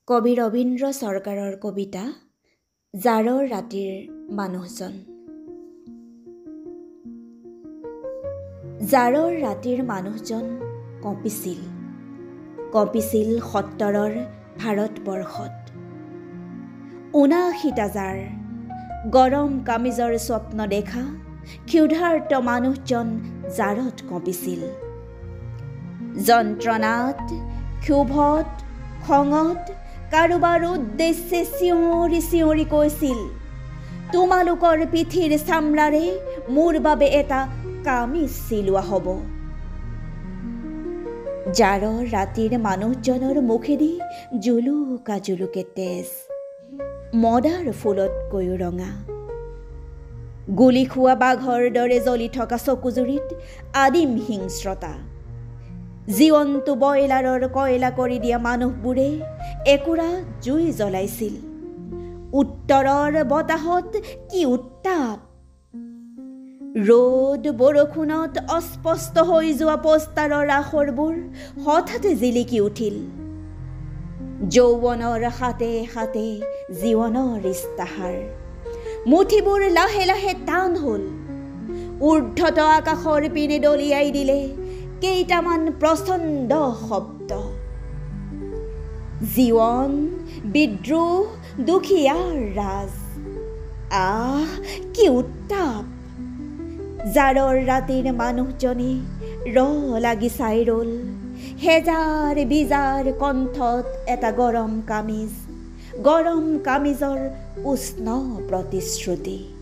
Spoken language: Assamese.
কবি ৰবীন্দ্ৰ চৰকাৰৰ কবিতা জাৰৰ ৰাতিৰ মানুহজন। জাৰৰ ৰাতিৰ মানুহজন কঁপিছিল ৭০ৰ ভাৰতবৰ্ষত। ৭৯টা জাৰ গৰম কামিজৰ স্বপ্ন দেখা ক্ষুধাৰ্ত মানুহজন জাৰত কঁপিছিল। যন্ত্ৰণাত, ক্ষোভত, খঙত কাৰোবাৰ উদ্দেশ্যে চিঞৰি চিঞৰি কৈছিল, তোমালোকৰ পিঠিৰ চামৰাৰে মোৰ বাবে এটা কামিজ চিলোৱা হ'ব। জাৰৰ ৰাতিৰ মানুহজনৰ মুখেদি জুলুকা জুলুকে তেজ, মদাৰ ফুলতকৈও ৰঙা। গুলী খোৱা বাঘৰ দৰে জ্বলি থকা চকুজুৰিত আদিম হিংস্ৰতা। জীৱনটো বইলাৰৰ কয়লা কৰি দিয়া মানুহবোৰে একুৰা জুই জ্বলাইছিল। উত্তৰৰ বতাহত কি উত্তাপ! ৰ'দ বৰষুণত অস্পষ্ট হৈ যোৱা পোষ্টাৰৰ আখৰবোৰ হঠাতে জিলিকি উঠিল। যৌৱনৰ হাতে হাতে জীৱনৰ ইস্তাহাৰ। মুঠিবোৰ লাহে লাহে টান হ'ল। ঊৰ্ধত আকাশৰ পিনে দলিয়াই দিলে কেইটামান প্ৰচণ্ড শব্দ। জীৱন, বিদ্ৰোহ, দুখীয়াৰ ৰাজ। আহ, কি উত্তাপ! জাৰৰ ৰাতিৰ মানুহজনে লাগি চাই ৰ'ল। হেজাৰ বিজাৰ কণ্ঠত এটা গৰম কামিজ, গৰম কামিজৰ উষ্ণ প্ৰতিশ্ৰুতি।